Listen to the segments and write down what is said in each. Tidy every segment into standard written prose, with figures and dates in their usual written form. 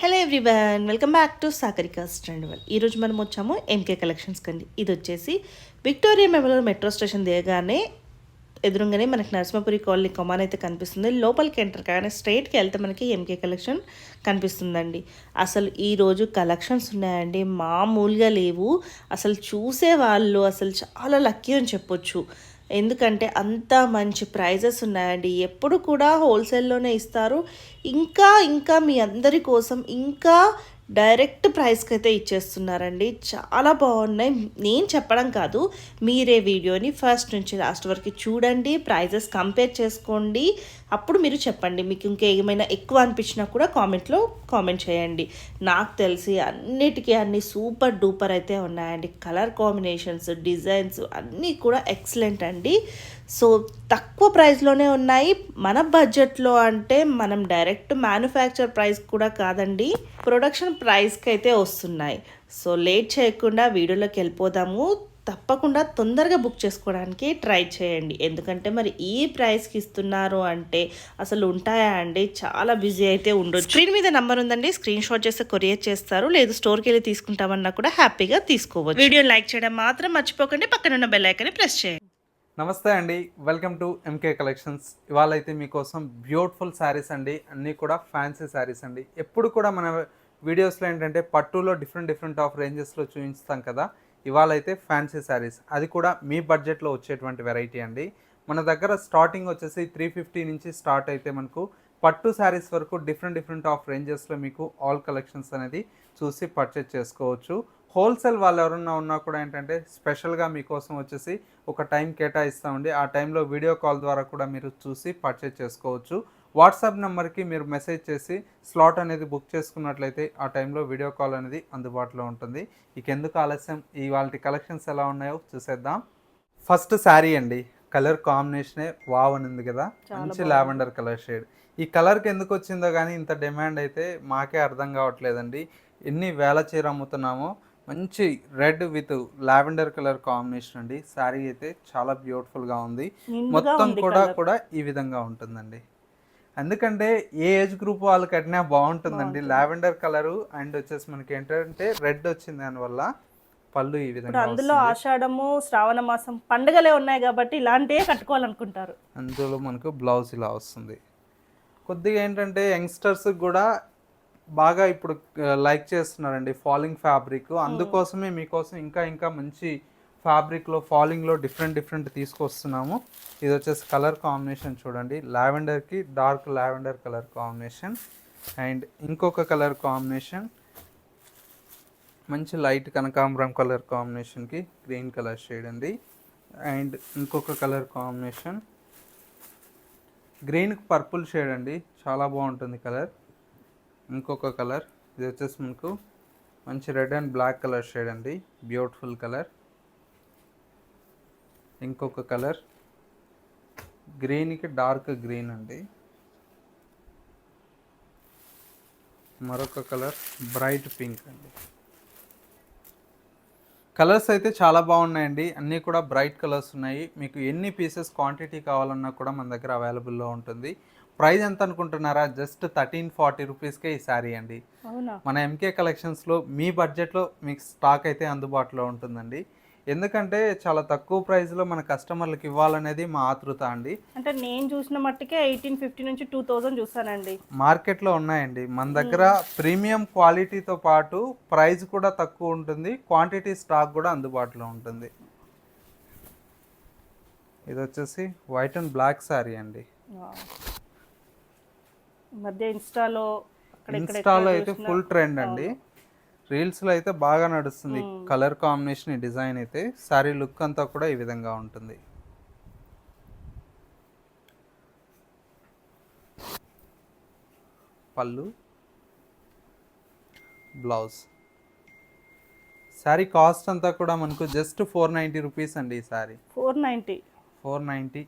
Hello everyone, welcome back to Sagarika's ట్రెండ్వల్. ఈరోజు మనం వచ్చాము ఎంకే కలెక్షన్స్ కండి. ఇది వచ్చేసి విక్టోరియా మెమోరియల్ మెట్రో స్టేషన్ దిగగానే ఎదురుగానే మనకి నరసింహపురి కాలనీ కొమాన్ అయితే కనిపిస్తుంది. లోపలికి ఎంటర్ కానీ స్ట్రైట్కి వెళ్తే మనకి ఎంకే కలెక్షన్ కనిపిస్తుందండి. అసలు ఈరోజు కలెక్షన్స్ ఉన్నాయండి, మామూలుగా లేవు. అసలు చూసే వాళ్ళు అసలు చాలా లక్కీ అని చెప్పొచ్చు. ఎందుకంటే అంత మంచి ప్రైజెస్ ఉన్నాయండి. ఎప్పుడు కూడా హోల్సేల్లోనే ఇస్తారు. ఇంకా ఇంకా మీ అందరి కోసం ఇంకా డైరెక్ట్ ప్రైస్కి అయితే ఇచ్చేస్తున్నారండి. చాలా బాగున్నాయి. నేను చెప్పడం కాదు, మీరే వీడియోని ఫస్ట్ నుంచి లాస్ట్ వరకు చూడండి, ప్రైజెస్ కంపేర్ చేసుకోండి. అప్పుడు మీరు చెప్పండి, మీకు ఇంకేమైనా ఎక్కువ అనిపించినా కూడా కామెంట్లో కామెంట్ చేయండి. నాకు తెలిసి అన్నిటికీ అన్ని సూపర్ డూపర్ అయితే ఉన్నాయండి. కలర్ కాంబినేషన్స్, డిజైన్స్ అన్నీ కూడా ఎక్సలెంట్ అండి. సో తక్కువ ప్రైస్లోనే ఉన్నాయి. మన బడ్జెట్లో అంటే మనం డైరెక్ట్ మ్యానుఫ్యాక్చర్ ప్రైస్ కూడా కాదండి, ప్రొడక్షన్ ప్రైస్కి అయితే వస్తున్నాయి. సో లేట్ చేయకుండా వీడియోలోకి వెళ్ళిపోదాము. తప్పకుండా తొందరగా బుక్ చేసుకోవడానికి ట్రై చేయండి. ఎందుకంటే మరి ఈ ప్రైస్కి ఇస్తున్నారు అంటే అసలు ఉంటాయా అండి? చాలా బిజీ అయితే ఉండొచ్చు. స్క్రీన్ మీద నెంబర్ ఉందండి, స్క్రీన్ షాట్ చేస్తే కొరియర్ చేస్తారు. లేదు స్టోర్కి వెళ్ళి తీసుకుంటామన్నా కూడా హ్యాపీగా తీసుకోవచ్చు. వీడియో లైక్ చేయడం మాత్రం మర్చిపోకండి. పక్కన ఉన్న బెల్ ఐకాన్ని ప్రెస్ చేయండి. నమస్తే అండి, వెల్కమ్ టు ఎంకే కలెక్షన్స్. ఇవాళ అయితే మీకోసం బ్యూటిఫుల్ శారీస్ అండి, అన్నీ కూడా ఫ్యాన్సీ శారీస్ అండి. ఎప్పుడు కూడా మన వీడియోస్లో ఏంటంటే పట్టులో డిఫరెంట్ ఆఫ్ రేంజెస్లో చూపిస్తాం కదా. ఇవాళ అయితే ఫ్యాన్సీ శారీస్, అది కూడా మీ బడ్జెట్లో వచ్చేటువంటి వెరైటీ అండి. మన దగ్గర స్టార్టింగ్ వచ్చేసి 350 నుంచి స్టార్ట్ అయితే మనకు పట్టు శారీస్ వరకు డిఫరెంట్ ఆఫ్ రేంజెస్లో మీకు ఆల్ కలెక్షన్స్ అనేది చూసి పర్చేజ్ చేసుకోవచ్చు. హోల్సేల్ వాళ్ళు ఎవరన్నా ఉన్నా కూడా ఏంటంటే స్పెషల్గా మీకోసం వచ్చేసి ఒక టైం కేటాయిస్తామండి. ఆ టైంలో వీడియో కాల్ ద్వారా కూడా మీరు చూసి పర్చేజ్ చేసుకోవచ్చు. వాట్సాప్ నెంబర్కి మీరు మెసేజ్ చేసి స్లాట్ అనేది బుక్ చేసుకున్నట్లయితే ఆ టైంలో వీడియో కాల్ అనేది అందుబాటులో ఉంటుంది. ఇక ఎందుకు ఆలస్యం, ఇవాళ కలెక్షన్స్ ఎలా ఉన్నాయో చూసేద్దాం. ఫస్ట్ శారీ అండి, కలర్ కాంబినేషనే వావ్ అని ఉంది కదా, మంచి లావెండర్ కలర్ షేడ్. ఈ కలర్కి ఎందుకు వచ్చిందో కానీ ఇంత డిమాండ్ అయితే మాకే అర్థం కావట్లేదండి. ఎన్ని వేల చీర అమ్ముతున్నామో. మంచి red with lavender colour combination అండి. శారీ అయితే చాలా బ్యూటిఫుల్గా ఉంది. మొత్తం కూడా ఈ విధంగా ఉంటుందండి. ఎందుకంటే ఏ ఏజ్ గ్రూప్ వాళ్ళు కట్టినా బాగుంటుందండి. లావెండర్ కలరు అండ్ వచ్చేసి మనకి ఏంటంటే రెడ్ వచ్చింది దానివల్ల పళ్ళు ఈ విధంగా. అందులో ఆషాఢము, శ్రావణ మాసం పండుగలే ఉన్నాయి కాబట్టి ఇలాంటివే కట్టుకోవాలనుకుంటారు. అందులో మనకు బ్లౌజ్ ఇలా వస్తుంది. కొద్దిగా ఏంటంటే యంగ్స్టర్స్ కూడా బాగా ఇప్పుడు లైక్ చేస్తున్నారండి ఫాలింగ్ ఫ్యాబ్రిక్. అందుకోసమే మీకోసం ఇంకా మంచి ఫ్యాబ్రిక్లో ఫాలింగ్లో డిఫరెంట్ తీసుకొస్తున్నాము. ఇది వచ్చేసి కలర్ కాంబినేషన్ చూడండి, లావెండర్కి dark lavender colour combination. And ఇంకొక కలర్ కాంబినేషన్ మంచి లైట్ కనకాంబరం కలర్ కాంబినేషన్కి గ్రీన్ కలర్ షేడ్ అండి. అండ్ ఇంకొక కలర్ కాంబినేషన్ గ్రీన్కి పర్పుల్ షేడ్ అండి, చాలా బాగుంటుంది కలర్. ఇంకొక కలర్ ఇది వచ్చేసి మనకు మంచి red and black colour shade అండి, బ్యూటిఫుల్ కలర్. ఇంకొక కలర్ గ్రీన్కి డార్క్ గ్రీన్ అండి. మరొక కలర్ బ్రైట్ పింక్ అండి. కలర్స్ అయితే చాలా బాగున్నాయండి, అన్నీ కూడా బ్రైట్ కలర్స్ ఉన్నాయి. మీకు ఎన్ని పీసెస్ క్వాంటిటీ కావాలన్నా కూడా మన దగ్గర అవైలబుల్లో ఉంటుంది. ప్రైస్ ఎంత అనుకుంటున్నారా? జస్ట్ 1340 రూపీస్కే ఈ శారీ అండి. మన ఎంకే కలెక్షన్స్లో మీ బడ్జెట్లో మీకు స్టాక్ అయితే అందుబాటులో ఉంటుందండి. ఎందుకంటే చాలా తక్కువ ప్రైస్లో మన కస్టమర్లకు ఇవ్వాలనేది మా ఆతృత అండి. అంటే నేను చూసిన మట్టుకే 1850 నుంచి 2000 చూసానండి. మార్కెట్లో ఉన్నాయండి. మన దగ్గర ప్రీమియం క్వాలిటీతో పాటు ప్రైస్ కూడా తక్కువ ఉంటుంది, క్వాంటిటీ స్టాక్ కూడా అందుబాటులో ఉంటుంది. ఇది వచ్చేసి వైట్ అండ్ బ్లాక్ శారీ అండి. మధ్య ఇన్స్టాలో అయితే ఫుల్ ట్రెండ్ అండి. రీల్స్లో అయితే బాగా నడుస్తుంది కలర్ కాంబినేషన్, ఈ డిజైన్ అయితే. శారీ లుక్ అంతా కూడా ఈ విధంగా ఉంటుంది. పళ్ళు, బ్లౌజ్. శారీ కాస్ట్ అంతా కూడా మనకు జస్ట్ 490 రూపీస్ అండి. ఈ శారీ 490.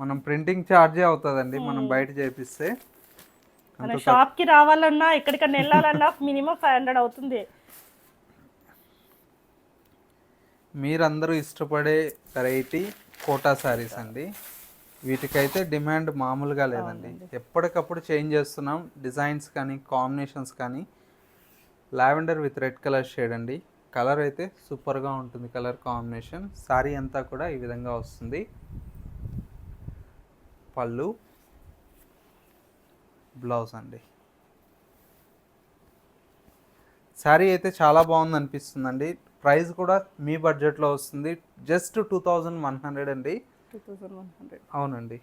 మనం ప్రింటింగ్ ఛార్జే అవుతుందండి మనం బయట చేపిస్తే. షాప్కి రావాలన్నా ఎక్కడికన్నా వెళ్ళాలన్నా మినిమం 500 అవుతుంది. మీరందరూ ఇష్టపడే వెరైటీ కోటా శారీస్ అండి. వీటికైతే డిమాండ్ మామూలుగా లేదండి. ఎప్పటికప్పుడు చేంజ్ చేస్తున్నాం డిజైన్స్ కానీ కాంబినేషన్స్ కానీ. Lavender with red colour shade అండి. కలర్ అయితే సూపర్గా ఉంటుంది. కలర్ కాంబినేషన్ శారీ అంతా కూడా ఈ విధంగా వస్తుంది. పళ్ళు, బ్లౌజ్ అండి. శారీ అయితే చాలా బాగుంది అనిపిస్తుందండి. ప్రైస్ కూడా మీ బడ్జెట్లో వస్తుంది. జస్ట్ 2100 అండి. 2100. అవునండి.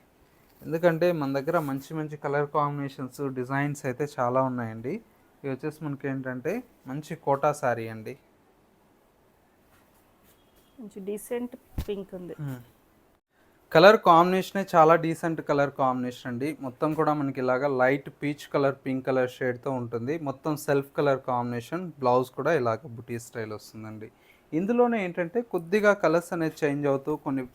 ఎందుకంటే మన దగ్గర మంచి మంచి కలర్ కాంబినేషన్స్ డిజైన్స్ అయితే చాలా ఉన్నాయండి. ఇవి వచ్చేసి మనకి ఏంటంటే మంచి కోటా శారీ అండి. మంచి డీసెంట్ పింక్ ఉంది. కలర్ కాంబినేషనే చాలా డీసెంట్ కలర్ కాంబినేషన్ అండి. మొత్తం కూడా మనకి ఇలాగా light peach colour pink colour షేడ్తో ఉంటుంది. మొత్తం సెల్ఫ్ కలర్ కాంబినేషన్. బ్లౌజ్ కూడా ఇలాగ బుటీ స్టైల్ వస్తుందండి. ఇందులోనే ఏంటంటే కొద్దిగా కలర్స్ అనేది చేంజ్ అవుతూ కొన్ని,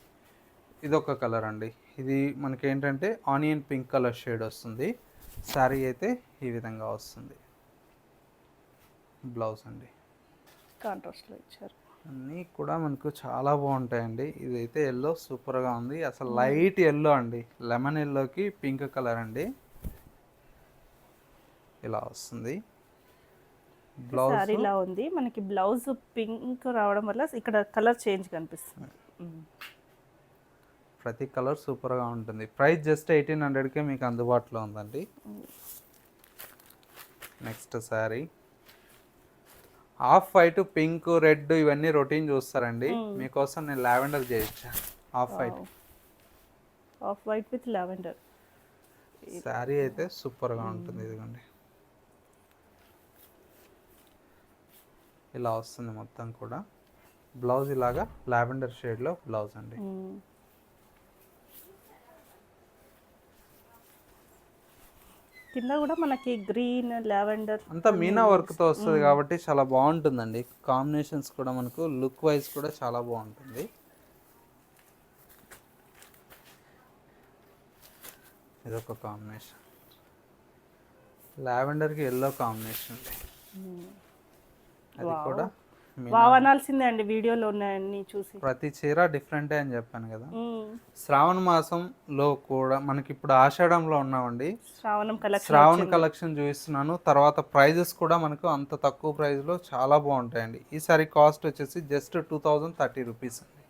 ఇదొక కలర్ అండి. ఇది మనకి ఏంటంటే ఆనియన్ పింక్ కలర్ షేడ్ వస్తుంది. శారీ అయితే ఈ విధంగా వస్తుంది. బ్లౌజ్ అండి. కాంట్రాస్ట్లో ఇచ్చారు. అన్నీ కూడా మనకు చాలా బాగుంటాయండి. ఇదైతే ఎల్లో సూపర్గా ఉంది. అసలు లైట్ ఎల్లో అండి. లెమన్ ఎల్లోకి పింక్ కలర్ అండి. ఇలా వస్తుంది. బ్లౌజ్ సారీ ఇలా ఉంది. మనకి బ్లౌజ్ పింక్ రావడం వల్ల ఇక్కడ కలర్ చేంజ్ కనిపిస్తుంది. ప్రతి కలర్ సూపర్గా ఉంటుంది. ప్రైస్ జస్ట్ 1800కే మీకు అందుబాటులో ఉందండి. Next sari off white, pink, red ఇవన్నీ రొటీన్ చూస్తారండి. మీకోసం నేను లావెండర్ చేయించాను. Off white, off white with lavender. Sari అయితే సూపర్గా ఉంటుంది. ఇదిగోండి ఇలా వస్తుంది మొత్తం కూడా. బ్లౌజ్ ఇలాగా లావెండర్ షేడ్లో బ్లౌజ్ అండి. కింద కూడా మనకి గ్రీన్, లావెండర్ అంతా మీనా వర్క్తో వస్తుంది కాబట్టి చాలా బాగుంటుందండి. కాంబినేషన్స్ కూడా మనకు లుక్ వైజ్ కూడా చాలా బాగుంటుంది. ఇదొక కాంబినేషన్. లావెండర్కి yellow combination. అది కూడా వావ్ అనాల్సిందే అండి. వీడియోలో ఉన్నాయన్నీ చూసి. ప్రతి చీర డిఫరెంటే అని చెప్పాను కదా. శ్రావణ మాసంలో కూడా మనకి ఇప్పుడు ఆషాఢంలో ఉన్నామండి. శ్రావణ కలెక్షన్ చూపిస్తున్నాను. తర్వాత ప్రైజెస్ కూడా మనకు అంత తక్కువ ప్రైస్లో చాలా బాగుంటాయండి. ఈ సారీ కాస్ట్ వచ్చేసి జస్ట్ 2030 రూపీస్ అండి.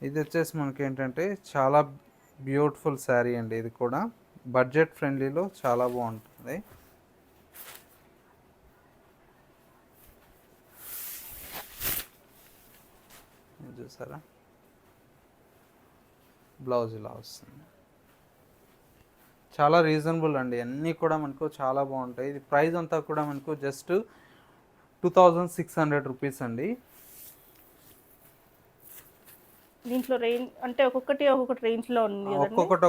ఇది వచ్చేసి మనకి ఏంటంటే చాలా బ్యూటిఫుల్ శారీ అండి. ఇది కూడా బడ్జెట్ ఫ్రెండ్లీలో చాలా బాగుంటుంది. చూసారా, బ్లౌజ్ ఇలా వస్తుంది. చాలా రీజనబుల్ అండి. అన్నీ కూడా మనకు చాలా బాగుంటాయి. ఇది ప్రైస్ అంతా కూడా మనకు జస్ట్ 2600 రూపీస్ అండి. దీంట్లో రేంజ్ అంటే ఒక్కొక్కటి రేంజ్లో ఉంది.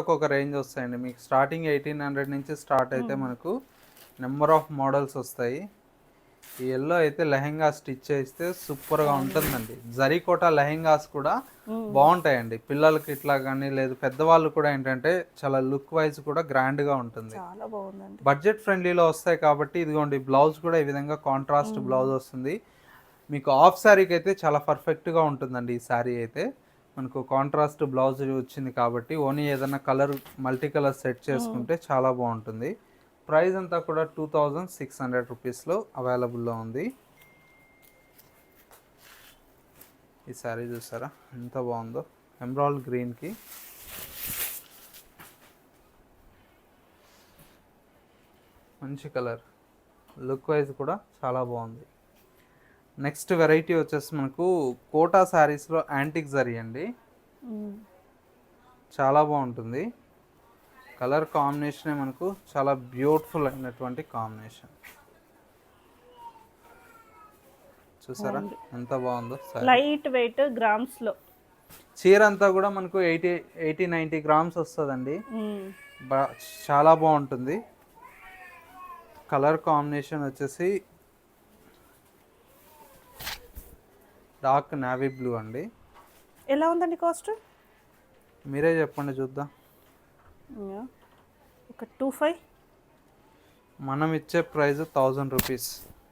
ఒక్కొక్క రేంజ్ వస్తాయండి. మీకు స్టార్టింగ్ 1800 నుంచి స్టార్ట్ అయితే మనకు నెంబర్ ఆఫ్ మోడల్స్ వస్తాయి. ఈ ఎల్లో అయితే లెహెంగా స్టిచ్ చేస్తే సూపర్గా ఉంటుందండి. జరీకోటా లెహెంగాస్ కూడా బాగుంటాయండి. పిల్లలకి ఇట్లా కానీ లేదు పెద్దవాళ్ళు కూడా ఏంటంటే చాలా లుక్ వైజ్ కూడా గ్రాండ్గా ఉంటుంది. చాలా బాగుందండి. బడ్జెట్ ఫ్రెండ్లీలో వస్తాయి కాబట్టి ఇదిగోండి బ్లౌజ్ కూడా ఈ విధంగా కాంట్రాస్ట్ బ్లౌజ్ వస్తుంది. మీకు ఆఫ్ శారీకి అయితే చాలా పర్ఫెక్ట్గా ఉంటుందండి. ఈ శారీ అయితే మనకు కాంట్రాస్ట్ బ్లౌజ్ వచ్చింది కాబట్టి ఓన్లీ ఏదైనా కలర్ మల్టీ కలర్ సెట్ చేసుకుంటే చాలా బాగుంటుంది. ప్రైస్ అంతా కూడా 2600 రూపీస్లో అవైలబుల్లో ఉంది. ఈ శారీ చూసారా ఎంత బాగుందో. ఎమరాల్డ్ గ్రీన్కి మంచి కలర్, లుక్ వైజ్ కూడా చాలా బాగుంది. నెక్స్ట్ వెరైటీ వచ్చేసి మనకు కోటా శారీస్లో యాంటిక్ జరీ అండి. చాలా బాగుంటుంది. కలర్ కాంబినేషనే మనకు చాలా బ్యూటిఫుల్ అయినటువంటి కాంబినేషన్. చూసారా ఎంత బాగుందో. లైట్ వెయిట్ గ్రామ్స్ లో చీర అంతా కూడా మనకు 80-90 గ్రామ్స్ వస్తుందండి. చాలా బాగుంటుంది. కలర్ కాంబినేషన్ వచ్చేసి డార్క్ నావీ బ్లూ అండి. ఎలా ఉందండి కాస్ట్? మీరే చెప్పండి చూద్దాం. ఒక 25. మనం ఇచ్చే ప్రైస్ 1000 రూపీస్.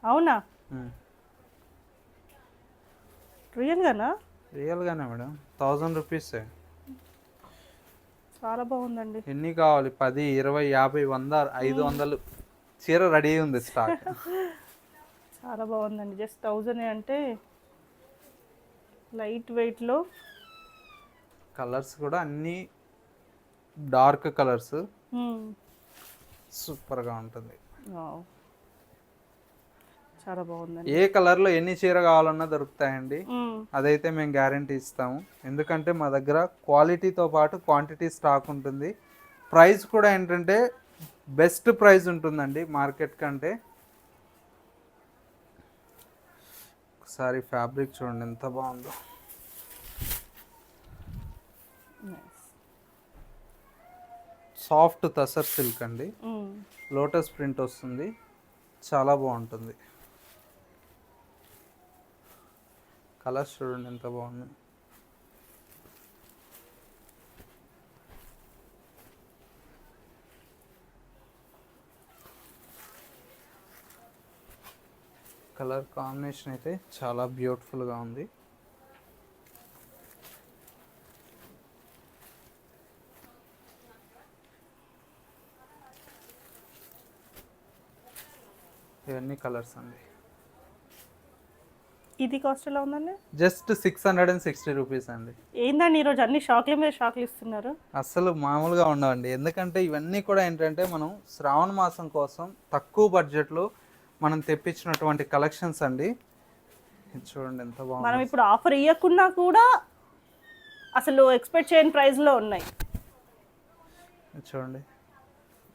అవునా? రియల్గానా? రియల్గానే మేడం 1000 రూపీస్. చాలా బాగుందండి. ఎన్ని కావాలి? 10, 20, 50, 100, 500 చీర రెడీ ఉంది స్టాక్. చాలా బాగుందండి. జస్ట్ 1000 అంటే లైట్ వెయిట్లో. కలర్స్ కూడా అన్నీ డార్క్ కలర్స్, సూపర్గా ఉంటుంది. చాలా బాగుందండి. ఏ కలర్లో ఎన్ని చీర కావాలన్నా దొరుకుతాయండి. అదైతే మేము గ్యారంటీ ఇస్తాము. ఎందుకంటే మా దగ్గర క్వాలిటీతో పాటు క్వాంటిటీ స్టాక్ ఉంటుంది. ప్రైస్ కూడా ఏంటంటే బెస్ట్ ప్రైస్ ఉంటుందండి మార్కెట్ కంటే. ఒకసారి ఫ్యాబ్రిక్ చూడండి ఎంత బాగుందో. సాఫ్ట్ తసర్ సిల్క్ అండి, లోటస్ ప్రింట్ వస్తుంది, చాలా బాగుంటుంది. కలర్స్ చూడండి ఎంత బాగుంది. కలర్ కాంబినేషన్ అయితే చాలా బ్యూటిఫుల్గా ఉంది. ఇవన్నీ కలర్స్ అండి. ఇది కాస్ట్ ఎలా ఉందండి? జస్ట్ 660 రూపీస్ అండి. ఏందండి ఈరోజు అన్ని షాక్ల మీద షాక్లు ఇస్తున్నారు? అస్సలు మామూలుగా ఉండవండి. ఎందుకంటే ఇవన్నీ కూడా ఏంటంటే మనం శ్రావణ మాసం కోసం తక్కువ బడ్జెట్లో మనం తెప్పించినటువంటి కలెక్షన్స్ అండి. ఇది చూడండి ఎంత బాగుంది. మనం ఇప్పుడు ఆఫర్ ఇవ్వకున్నా కూడా అసలు ఎక్స్పెక్ట్ చేయని ప్రైస్లో ఉన్నాయి. ఇది చూడండి,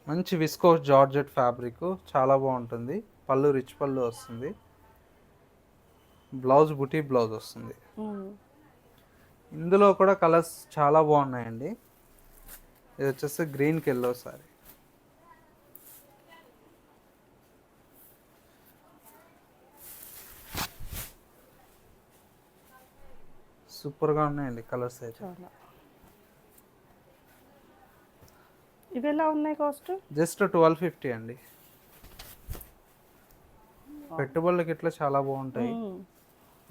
మంచి విస్కోస్ జార్జెట్ ఫ్యాబ్రిక్, చాలా బాగుంటుంది. పళ్ళు రిచ్ పళ్ళు వస్తుంది, బ్లౌజ్ బుటీ బ్లౌజ్ వస్తుంది. ఇందులో కూడా కలర్స్ చాలా బాగున్నాయండి. ఇది వచ్చేసి గ్రీన్కి ఎల్లో సారీ. సూపర్గా ఉన్నాయండి కలర్స్ అయితే. ఇవి ఎలా ఉన్నాయి కాస్ట్? జస్ట్ 1250 అండి. పెట్టుబడులకి ఇట్లా చాలా బాగుంటాయి.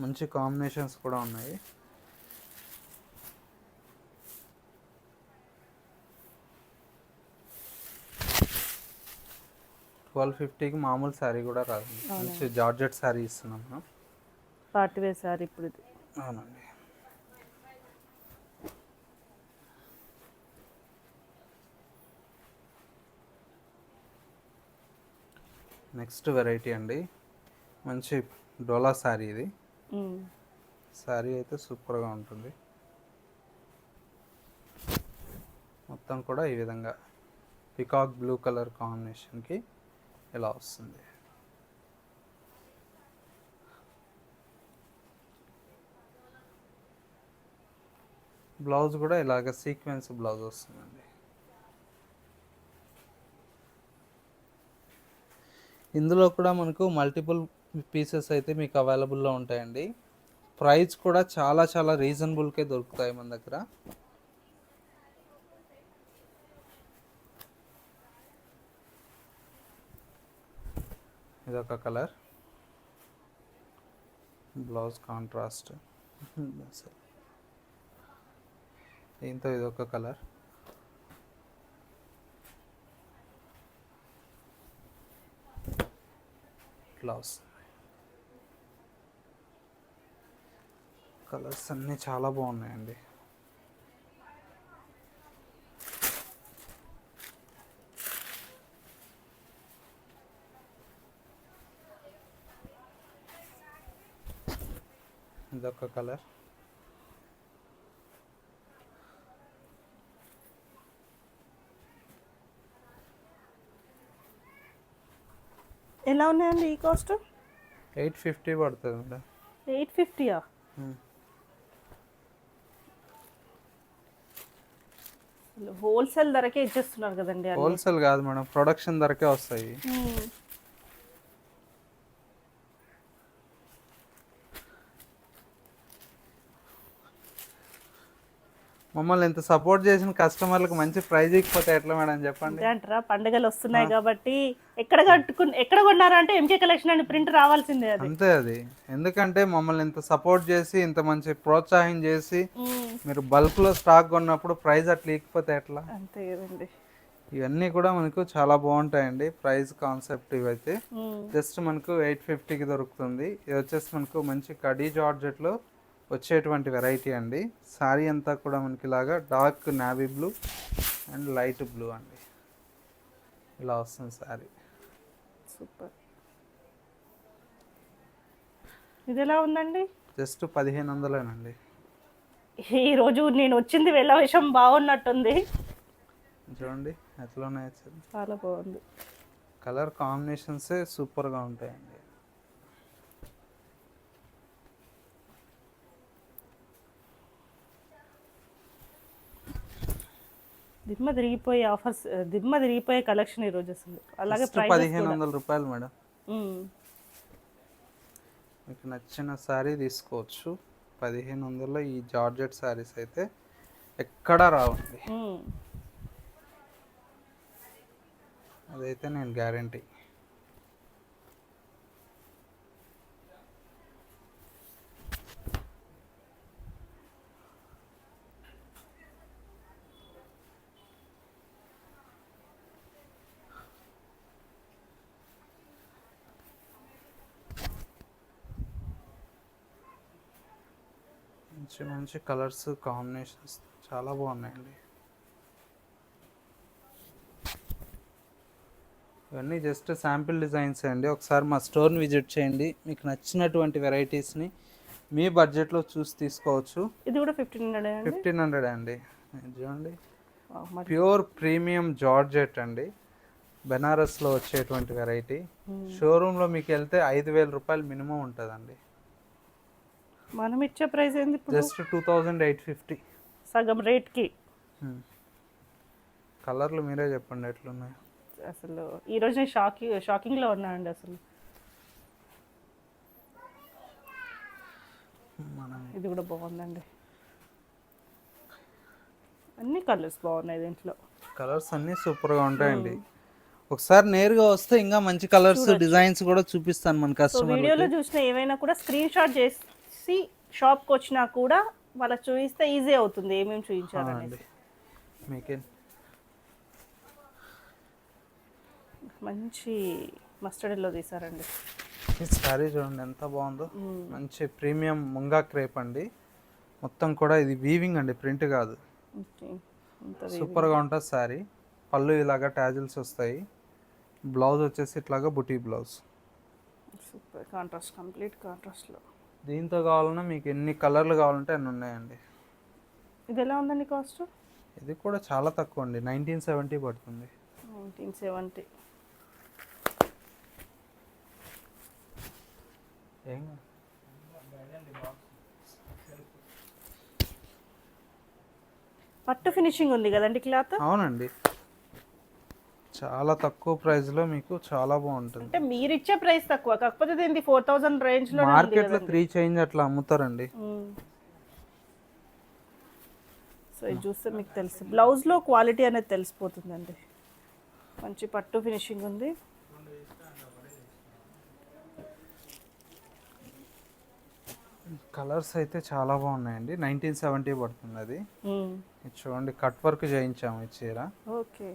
మంచి కాంబినేషన్స్ కూడా ఉన్నాయి. $1250కి మామూలు శారీ కూడా రాదు. మంచి జార్జెట్ శారీ ఇస్తున్నాం మనం. పార్టీ వేర్ శారీ ఇప్పుడు ఇది. అవునండి. నెక్స్ట్ వెరైటీ అండి, మంచి డోలా శారీ. ఇది శారీ అయితే సూపర్గా ఉంటుంది. మొత్తం కూడా ఈ విధంగా పికాక్ బ్లూ కలర్ కాంబినేషన్కి ఇలా వస్తుంది. బ్లౌజ్ కూడా ఇలాగ సీక్వెన్స్ బ్లౌజ్ వస్తుందండి. ఇందులో కూడా మనకు మల్టిపుల్ పీసెస్ అయితే మీకు అవైలబుల్లో ఉంటాయండి. ప్రైస్ కూడా చాలా చాలా రీజనబుల్కే దొరుకుతాయి మన దగ్గర. ఇదొక కలర్, బ్లౌజ్ కాంట్రాస్ట్. దీంతో ఇదొక కలర్. బ్లౌజ్ కలర్స్ అన్నీ చాలా బాగున్నాయండి. ఇదొక కలర్. ఎలా ఉన్నాయండి ఈ కాస్ట్? 850 పడుతుంది మేడం. 850యా? హోల్సేల్ ధరకే ఇచ్చేస్తున్నారు కదండి. హోల్సేల్ కాదు మేడం, ప్రొడక్షన్ ధరకే వస్తాయి. మమ్మల్ని ఇంత సపోర్ట్ చేసిన కస్టమర్లకు మంచి ప్రైజ్ ఇకపోతే ఎట్లా మేడం చెప్పండి. అంతే అంటారా? పండుగలు వస్తున్నాయి కాబట్టి ఎక్కడ కొన్నారంటే ఎంకే కలెక్షన్ అని ప్రింట్ రావాల్సిందే అది. అంతే అది. ఎందుకంటే మమ్మల్ని ఇంత సపోర్ట్ చేసి ఇంత మంచి ప్రోత్సాహం చేసి మీరు బల్క్లో స్టాక్ కొన్నప్పుడు ప్రైస్ అట్లా ఇకపోతే ఎట్లా. అంతే కదండి. ఇవన్నీ కూడా మనకు చాలా బాగుంటాయండి. ప్రైస్ కాన్సెప్ట్ ఇవైతే జస్ట్ మనకు 850కి దొరుకుతుంది. ఇది వచ్చేసి మనకు మంచి కడీ జార్జెట్లో వచ్చేటువంటి వెరైటీ అండి. శారీ అంతా కూడా మనకి ఇలాగా dark navy blue and light blue అండి, ఇలా వస్తుంది శారీ. సూపర్. ఇది ఎలా ఉందండి? జస్ట్ 1500 ఈరోజు నేను వచ్చింది వెళ్ళవేషం బాగున్నట్టుంది. చూడండి ఎట్లా ఉన్నాయి, చాలా బాగుంది. కలర్ కాంబినేషన్సే సూపర్గా ఉంటాయండి. దిమ్మ తిరిగిపోయే కలెక్షన్ ఈరోజు అసలు. అలాగే 1500 రూపాయలు మేడం. మీకు నచ్చిన శారీ తీసుకోవచ్చు. 1500లో ఈ జార్జెట్ శారీస్ అయితే ఎక్కడా రావండి, అదైతే నేను గ్యారంటీ. మంచి మంచి కలర్స్ కాంబినేషన్స్ చాలా బాగున్నాయండి. ఇవన్నీ జస్ట్ శాంపిల్ డిజైన్స్ అండి. ఒకసారి మా స్టోర్ని విజిట్ చేయండి. మీకు నచ్చినటువంటి వెరైటీస్ని మీ బడ్జెట్లో చూసి తీసుకోవచ్చు. ఇది కూడా 1500 అండి. చూడండి, ప్యూర్ ప్రీమియం జార్జెట్ అండి, బెనారస్లో వచ్చేటువంటి వెరైటీ. షోరూంలో మీకు వెళ్తే 5000 రూపాయలు మినిమం ఉంటుందండి. మనం ఇచ్చే ప్రైస్ ఏంది ఇప్పుడు? జస్ట్ 2850, సగం రేట్కి. కలర్లు మీరే చెప్పండి ఎట్లున్నాయి. అసలు ఈరోజు నేను షాకింగ్లో ఉన్నా అండి. అసలు ఇది కూడా బాగుందండి. అన్ని కలర్స్ బాగున్నాయి దీంట్లో. కలర్స్ అన్నీ సూపర్గా ఉంటాయండి. ఒకసారి నేరుగా వస్తే ఇంకా మంచి కలర్స్ డిజైన్స్ కూడా చూపిస్తాను మన కస్టమర్. వీడియోలో చూసిన ఏవైనా కూడా స్క్రీన్ షాట్ చేసి షాప్కి వచ్చినా కూడా వాళ్ళకి చూపిస్తే ఈజీ అవుతుంది ఏమేమి చూపించాలండి. మీకే మంచి మస్టర్డ్లో తీసారండి. ఈ శారీ చూడండి ఎంత బాగుందో. మంచి ప్రీమియం ముంగా క్రేప్ అండి. మొత్తం కూడా ఇది వీవింగ్ అండి, ప్రింట్ కాదు. సూపర్గా ఉంటుంది శారీ. పళ్ళు ఇలాగా టాజిల్స్ వస్తాయి. బ్లౌజ్ వచ్చేసి ఇట్లాగా బుటీ బ్లౌజ్. సూపర్ కాంట్రాస్ట్, కంప్లీట్ కాంట్రాస్ట్లో. దీంతో కావాలన్నా మీకు ఎన్ని కలర్లు కావాలంటే అన్ని ఉన్నాయండి. ఇది ఎలా ఉందండి కాస్ట్? ఇది కూడా చాలా తక్కువ అండి, 1970 పడుతుంది. 1970. పట్టు ఫినిషింగ్ ఉంది కదండి క్లాత్. అవునండి, చాలా తక్కువ ప్రైస్ లో మీకు చాలా బాగుంటుంది. అంటే మీరు ఇచ్చే ప్రైస్ తక్కువ, కాకపోతే దీనికి 4000 రేంజ్ లో మార్కెట్ లో 3 చేంజ్ అట్లా అమ్ముతారండి. సో ఇది చూస్తే మీకు తెలుసు, బ్లౌజ్ లో క్వాలిటీ అనేది తెలిసిపోతుందండి. మంచి పట్టు ఫినిషింగ్ ఉంది. కలర్స్ అయితే చాలా బాగున్నాయండి. 1970 పడుతుంది అది. చూడండి కట్ వర్క్ చేయించాము ఈ చీర. ఓకే,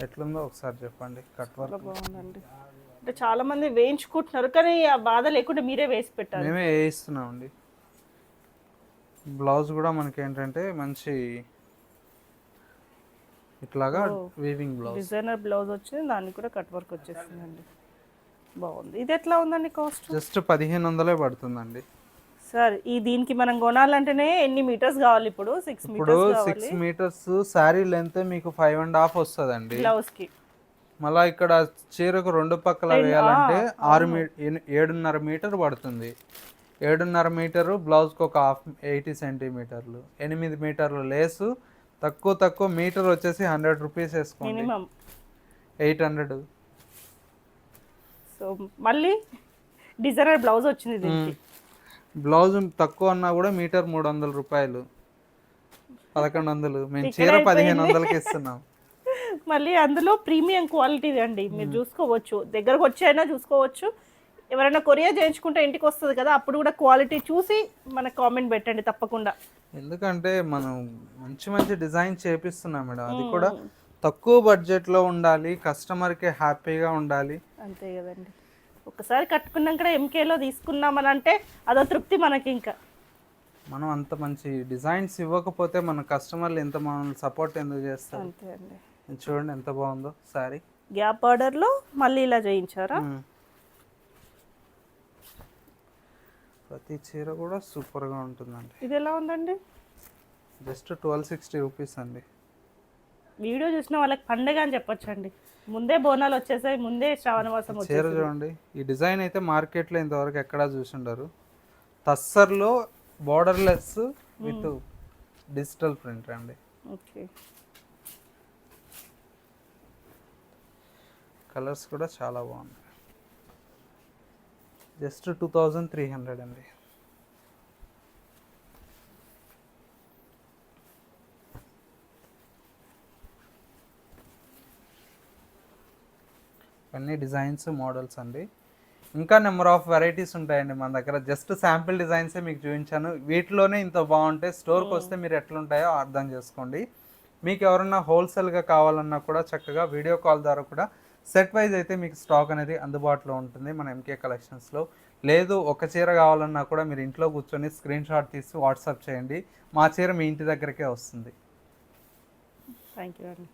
ఎట్లుందో ఒకసారి చెప్పండి. కట్ వర్క్ బాగుందండి. అంటే చాలా మంది వేయించుకుంటున్నారు, కానీ ఆ బాధ లేకుండా మీరే వేసి పెట్టారు. మేమే వేయిస్తున్నామండి. బ్లౌజ్ కూడా మనకి ఏంటంటే మంచి ఇట్లాగా వీవింగ్ బ్లౌజ్, డిజైనర్ బ్లౌజ్ వచ్చింది, దానికి కూడా కట్ వర్క్ వచ్చేసిందండి. బాగుంది. ఇది ఎట్లా ఉందండి కాస్ట్? జస్ట్ 1500 పడుతుందండి. సార్ ఈ దీనికి మనం కొనాలంటేనే ఎన్ని మీటర్స్ కావాలి? ఇప్పుడు 6 మీటర్స్ శారీ లెంత్ మీకు 5.5 వస్తుందండి బ్లౌజ్ కి. మళ్ళీ ఇక్కడ చీరకు రెండు పక్కల వేయాలంటే 7.5 మీటర్ పడుతుంది. 7.5 మీటరు బ్లౌజ్కి ఒక 80 సెంటీమీటర్లు, 8 మీటర్లు లేసు. తక్కువ మీటర్ వచ్చేసి 100 రూపీస్ వేసుకోండి, 800. సో మళ్ళీ డిజైనర్ బ్లౌజ్ వచ్చింది దీనికి. బ్లౌజ్ తక్కువ అన్నా కూడా మీటర్ 300 రూపాయలు. 1100 మేము ఇక్కడ చీర అయిపోయింది. 1500కి ఇస్తున్నాం. మళ్ళీ అందులో ప్రీమియం క్వాలిటీ అండి, మీరు చూసుకోవచ్చు, దగ్గరకు వచ్చి అయినా చూసుకోవచ్చు. ఎవరైనా కొరియర్ చేయించుకుంటే ఇంటికి వస్తుంది కదా, అప్పుడు కూడా క్వాలిటీ చూసి మనకు కామెంట్ పెట్టండి తప్పకుండా. ఎందుకంటే మనం మంచి మంచి డిజైన్ చేపిస్తున్నాం మేడం, అది కూడా తక్కువ బడ్జెట్లో ఉండాలి, కస్టమర్కి హ్యాపీగా ఉండాలి. అంతే కదండి, ఒకసారి కట్టుకున్నాక ఎంకేలో తీసుకున్నామని అంటే అదో తృప్తి మనకి. ఇంకా మనం అంత మంచి డిజైన్స్ ఇవ్వకపోతే మన కస్టమర్లు ఎంత మనల్ని సపోర్ట్ ఎందుకు చేస్తారు? అంతే అండి. ఇది చూడండి ఎంత బాగుందో సారీ. గ్యాప్ బార్డర్లో మళ్ళీ ఇలా చేయించారా? ప్రతి చీర కూడా సూపర్గా ఉంటుందండి. ఇది ఎలా ఉందండి? జస్ట్ 1260 రూపీస్ అండి. వీడియో చూసిన వాళ్ళకి పండగ అని చెప్పొచ్చండి. ముందే బోనాలు వచ్చేసాయి, ముందే శ్రావణ మాసం చీర వచ్చేసాయి. చూడండి, ఈ డిజైన్ అయితే మార్కెట్లో ఇంతవరకు ఎక్కడా చూసుండరు. టస్సర్లో బార్డర్లెస్ విత్ డిజిటల్ ప్రింట్ అండి. ఓకే, కలర్స్ కూడా చాలా బాగున్నాయి. జస్ట్ 2300 అండి. అన్ని డిజైన్స్ మోడల్స్ అండి. ఇంకా నెంబర్ ఆఫ్ వెరైటీస్ ఉంటాయండి మన దగ్గర. జస్ట్ శాంపిల్ డిజైన్సే మీకు చూపించాను. వీటిలోనే ఇంత బాగుంటాయి. స్టోర్కి వస్తే మీరు ఎట్లుంటాయో అర్థం చేసుకోండి. మీకు ఎవరన్నా హోల్సేల్గా కావాలన్నా కూడా చక్కగా వీడియో కాల్ ద్వారా కూడా సెట్ వైజ్ అయితే మీకు స్టాక్ అనేది అందుబాటులో ఉంటుంది మన ఎంకే కలెక్షన్స్లో. లేదు ఒక చీర కావాలన్నా కూడా మీరు ఇంట్లో కూర్చొని స్క్రీన్ షాట్ తీసి వాట్సాప్ చేయండి, మా చీర మీ ఇంటి దగ్గరకే వస్తుంది. థ్యాంక్ యూ అండి.